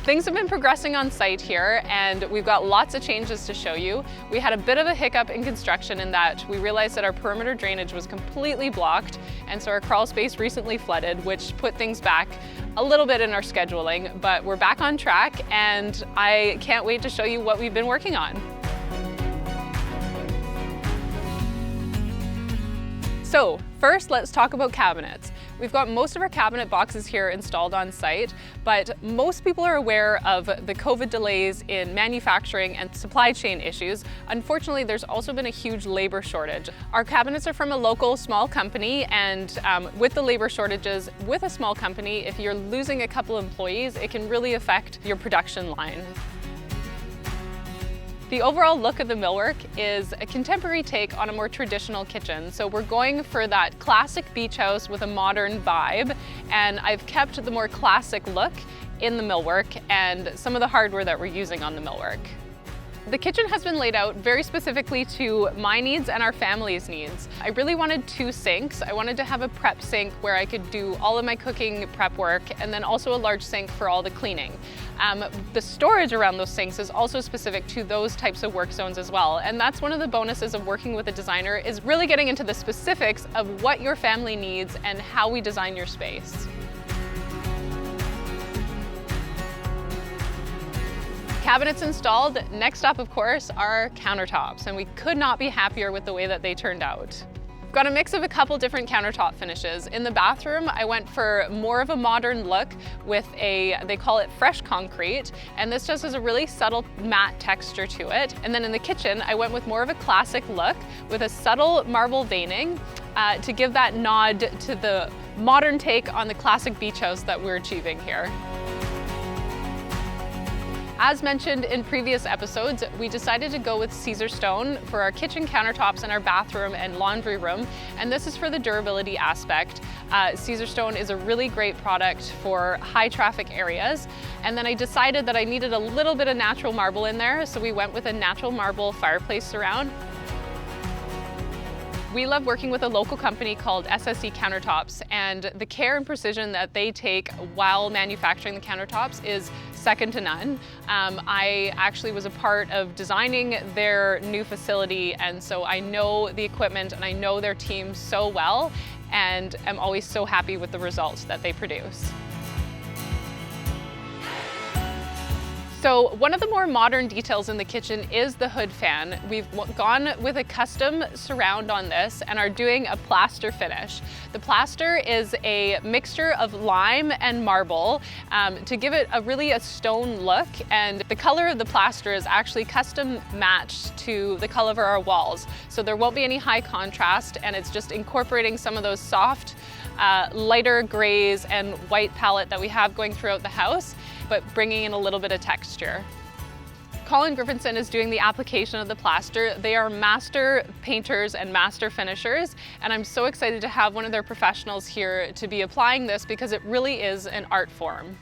Things have been progressing on site here, and we've got lots of changes to show you. We had a bit of a hiccup in construction in that we realized that our perimeter drainage was completely blocked, and so our crawl space recently flooded, which put things back a little bit in our scheduling, but we're back on track, and I can't wait to show you what we've been working on. So first, let's talk about cabinets. We've got most of our cabinet boxes here installed on site, but most people are aware of the COVID delays in manufacturing and supply chain issues. Unfortunately, there's also been a huge labor shortage. Our cabinets are from a local small company, and with the labor shortages with a small company, if you're losing a couple employees, it can really affect your production line. The overall look of the millwork is a contemporary take on a more traditional kitchen. So we're going for that classic beach house with a modern vibe, and I've kept the more classic look in the millwork and some of the hardware that we're using on the millwork. The kitchen has been laid out very specifically to my needs and our family's needs. I really wanted 2 sinks. I wanted to have a prep sink where I could do all of my cooking prep work, and then also a large sink for all the cleaning. The storage around those sinks is also specific to those types of work zones as well. And that's one of the bonuses of working with a designer, is really getting into the specifics of what your family needs and how we design your space. Cabinets installed. Next up, of course, are countertops, and we could not be happier with the way that they turned out. I've got a mix of a couple different countertop finishes. In the bathroom, I went for more of a modern look with they call it fresh concrete, and this just has a really subtle matte texture to it. And then in the kitchen, I went with more of a classic look with a subtle marble veining to give that nod to the modern take on the classic beach house that we're achieving here. As mentioned in previous episodes, we decided to go with Caesar stone for our kitchen countertops and our bathroom and laundry room, and this is for the durability aspect. Caesar stone is a really great product for high traffic areas, and then I decided that I needed a little bit of natural marble in there, so we went with a natural marble fireplace surround. We love working with a local company called SSE Countertops, and the care and precision that they take while manufacturing the countertops is second to none. I actually was a part of designing their new facility, and so I know the equipment and I know their team so well, and I'm always so happy with the results that they produce. So one of the more modern details in the kitchen is the hood fan. We've gone with a custom surround on this and are doing a plaster finish. The plaster is a mixture of lime and marble to give it a stone look, and the color of the plaster is actually custom matched to the color of our walls. So there won't be any high contrast, and it's just incorporating some of those soft, lighter grays and white palette that we have going throughout the house, but bringing in a little bit of texture. Colin Griffinson is doing the application of the plaster. They are master painters and master finishers, and I'm so excited to have one of their professionals here to be applying this because it really is an art form.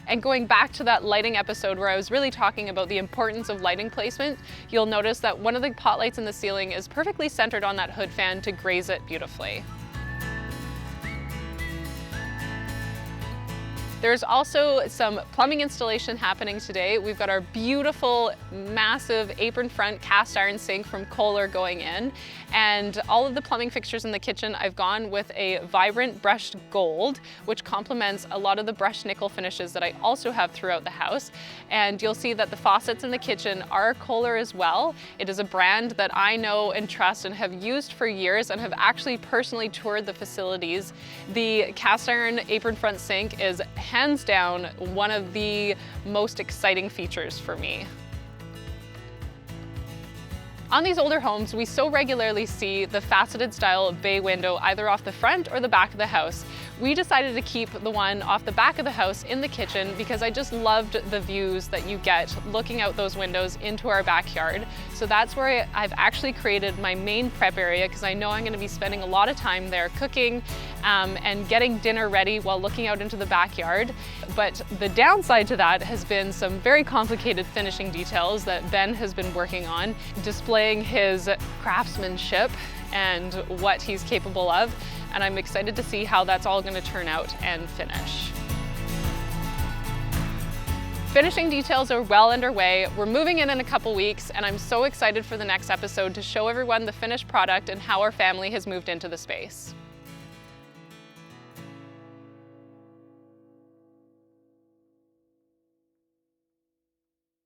And going back to that lighting episode where I was really talking about the importance of lighting placement, you'll notice that one of the pot lights in the ceiling is perfectly centered on that hood fan to graze it beautifully. There's also some plumbing installation happening today. We've got our beautiful, massive apron front cast iron sink from Kohler going in, and all of the plumbing fixtures in the kitchen, I've gone with a vibrant brushed gold, which complements a lot of the brushed nickel finishes that I also have throughout the house. And you'll see that the faucets in the kitchen are Kohler as well. It is a brand that I know and trust and have used for years and have actually personally toured the facilities. The cast iron apron front sink is hands down one of the most exciting features for me. On these older homes, we so regularly see the faceted style bay window either off the front or the back of the house. We decided to keep the one off the back of the house in the kitchen because I just loved the views that you get looking out those windows into our backyard. So that's where I've actually created my main prep area, because I know I'm going to be spending a lot of time there cooking and getting dinner ready while looking out into the backyard. But the downside to that has been some very complicated finishing details that Ben has been working on, displaying his craftsmanship and what he's capable of. And I'm excited to see how that's all going to turn out and finish. Finishing details are well underway. We're moving in a couple weeks, and I'm so excited for the next episode to show everyone the finished product and how our family has moved into the space.